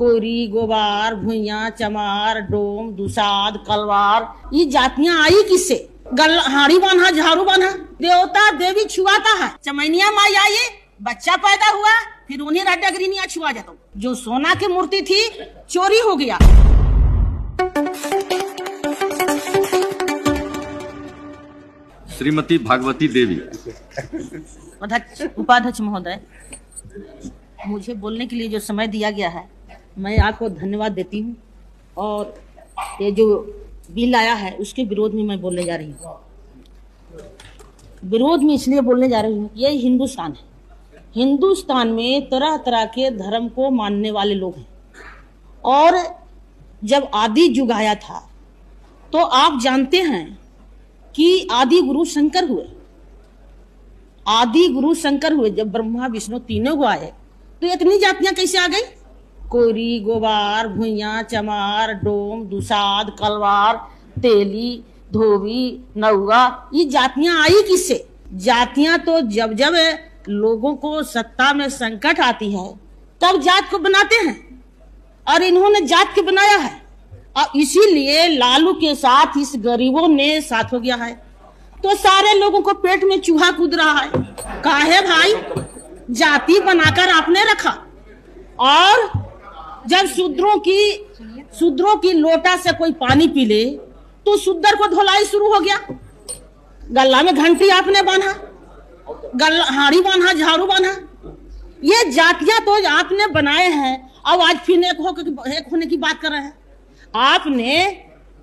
कोरी, गोबार, भुइया, चमार, डोम, दुसाद, कलवार, ये जातियां आई किससे? हाड़ी बांधा, झाड़ू बांधा, देवता देवी छुआता है। चमैनिया माई आई, बच्चा पैदा हुआ, फिर उन्हीं रड्डगरिनिया छुआ जाता। जो सोना की मूर्ति थी चोरी हो गया। श्रीमती भागवती देवी। उपाध्यक्ष महोदय, मुझे बोलने के लिए जो समय दिया गया है मैं आपको धन्यवाद देती हूँ। और ये जो बिल आया है उसके विरोध में मैं बोलने जा रही हूँ। विरोध में इसलिए बोलने जा रही हूँ, ये हिंदुस्तान है। हिंदुस्तान में तरह तरह के धर्म को मानने वाले लोग हैं। और जब आदि युग आया था तो आप जानते हैं कि आदि गुरु शंकर हुए। आदि गुरु शंकर हुए जब ब्रह्मा विष्णु तीनों को आए तो इतनी जातियां कैसे आ गई? कोरी, गोबार, भुइया, चमार, डोम, दुसाद, कलवार, तेली, धोबी, नौगा, ये जातियां आई किससे? जातियां तो जब जब लोगों को सत्ता में संकट आती है तब जात को बनाते हैं, और इन्होंने जात को बनाया है। और इसीलिए लालू के साथ इस गरीबों ने साथ हो गया है। तो सारे लोगों को पेट में चूहा कूद रहा है। काहे भाई? जाति बनाकर आपने रखा। और जब शूद्रों की लोटा से कोई पानी पी ले तो शूद्र को धुलाई शुरू हो गया। गला में घंटी आपने बांधा, हाड़ी बांधा, झाड़ू बांधा। ये जातियां तो आपने बनाए हैं। अब आज फिर एक होने की बात कर रहे हैं। आपने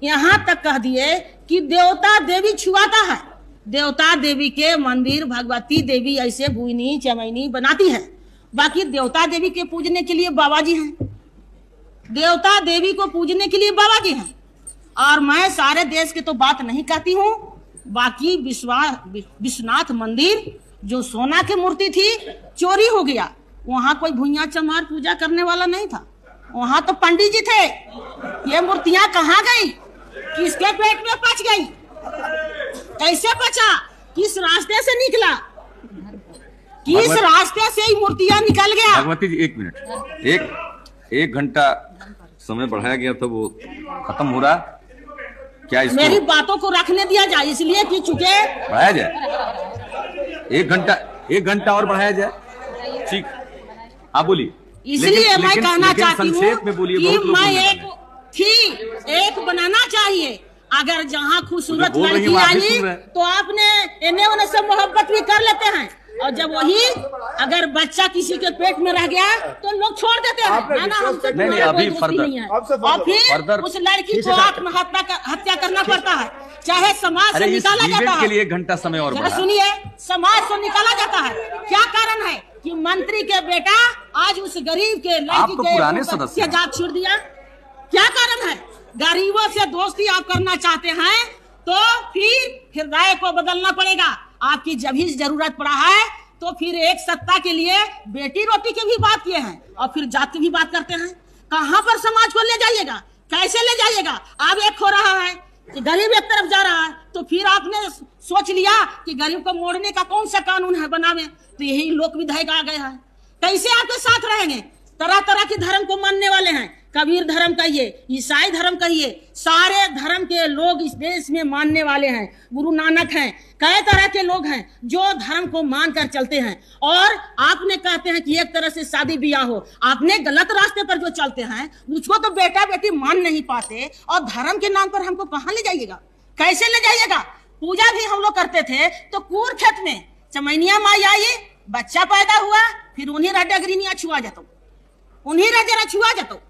यहाँ तक कह दिए कि देवता देवी छुआता है। देवता देवी के मंदिर भगवती देवी ऐसे बुइनी चमैनी बनाती है। बाकी देवता देवी के पूजने के लिए बाबा जी हैं। देवता देवी को पूजने के लिए बाबा जी हैं। और मैं सारे देश की तो बात नहीं कहती हूँ। बाकी विश्वनाथ मंदिर जो सोना की मूर्ति थी चोरी हो गया। वहां कोई भुइया चमार पूजा करने वाला नहीं था, वहां तो पंडित जी थे। ये मूर्तियां कहाँ गई? किसके पेट में पच गई? कैसे पचा? किस रास्ते से निकला? किस रास्ते से मूर्तियां निकल गया? भगवती जी एक मिनट, एक घंटा समय बढ़ाया गया तो वो खत्म हो रहा। क्या इसको मेरी बातों को रखने दिया जाए, इसलिए कि चुके बढ़ाया जाए। एक घंटा और बढ़ाया जाए। ठीक, आप बोलिए। इसलिए मैं कहना चाहती हूँ कि मैं एक बनाना चाहिए। अगर जहाँ खूबसूरत लड़की आई तो आपने इन्हें उन्हें से मोहब्बत भी कर लेते हैं। और जब वही अगर बच्चा किसी के पेट में रह गया तो लोग छोड़ देते हैं। नहीं, अभी और फिर उस लड़की को आत्महत्या करना पड़ता है, चाहे समाज से निकाला जाता है। के लिए 1 घंटा समय और सुनिए, समाज से निकाला जाता है। क्या कारण है कि मंत्री के बेटा आज उस गरीब के लड़की के पुराने सदस्य जात छोड़ दिया? क्या कारण है? गरीबों से दोस्ती आप करना चाहते हैं तो फिर हृदय को बदलना पड़ेगा। आपकी जब ही जरूरत पड़ा है तो फिर एक सत्ता के लिए बेटी रोटी की भी बात किए हैं और फिर जात की भी बात करते हैं। कहाँ पर समाज को ले जाइएगा? कैसे ले जाइएगा? अब एक हो रहा है कि गरीब एक तरफ जा रहा है तो फिर आपने सोच लिया कि गरीब को मोड़ने का कौन सा कानून है बनावे। तो यही लोक विधायक आ गया है। कैसे आपके साथ रहेंगे? तरह तरह के धर्म को मानने वाले हैं। कबीर धर्म कहिए, ईसाई धर्म कहिए, सारे धर्म के लोग इस देश में मानने वाले हैं। गुरु नानक हैं, कई तरह के लोग हैं जो धर्म को मानकर चलते हैं। और आपने कहते हैं कि एक तरह से शादी ब्याह हो। आपने गलत रास्ते पर जो चलते हैं उसको तो बेटा बेटी मान नहीं पाते, और धर्म के नाम पर हमको कहाँ ले जाइएगा? कैसे ले जाइएगा? पूजा भी हम लोग करते थे तो कूर खेत में चमैनिया माई आई, बच्चा पैदा हुआ, फिर उन्हीं रड्डगरिनिया छुआ जाता, उन्हीं रजरा छुआ जाता।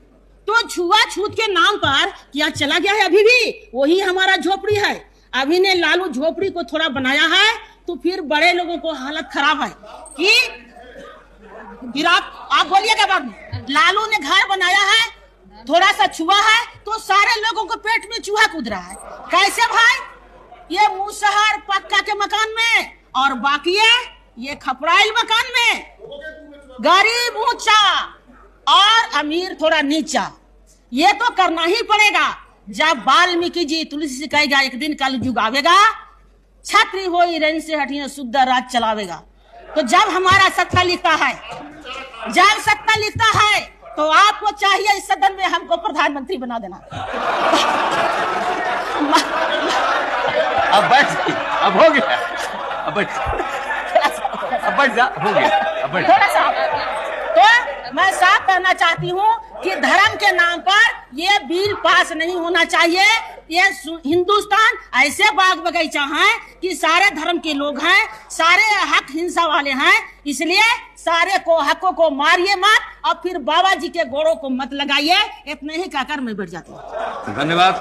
तो छुआछूत के नाम पर क्या चला गया है? अभी भी वही हमारा झोपड़ी है। अभी ने लालू झोपड़ी को थोड़ा बनाया है तो फिर बड़े लोगों को हालत खराब है कि फिर आप बोलिएगा बाद में। लालू ने घर बनाया है, थोड़ा सा छुआ है तो सारे लोगों को पेट में चूहा कूद रहा है। कैसे भाई? ये मुसहर पक्का के मकान में और बाकी ये खपराइल मकान में। गरीब ऊंचा और अमीर थोड़ा नीचा। ये तो करना ही पड़ेगा। जब वाल्मीकि जी तुलसी से कहेगा एक दिन कल युग आवेगा, छात्री हो रन से हटिए शुद्ध राज चलावेगा। तो जब हमारा सत्ता लिखता है तो आपको चाहिए इस सदन में हमको प्रधानमंत्री बना देना। अब बैठ, अब हो गया, अब बैठ जा, हो गया, अब बैठ। थोड़ा सा तो मैं साफ कहना चाहती हूँ कि धर्म के नाम पर ये बिल पास नहीं होना चाहिए। ये हिंदुस्तान ऐसे बाग बगीचा है कि सारे धर्म के लोग हैं, सारे हक हिंसा वाले हैं, इसलिए सारे को हकों को मारिए मत और फिर बाबा जी के गोड़ों को मत लगाइए। इतने ही कहकर मैं बैठ जाती हूँ। धन्यवाद।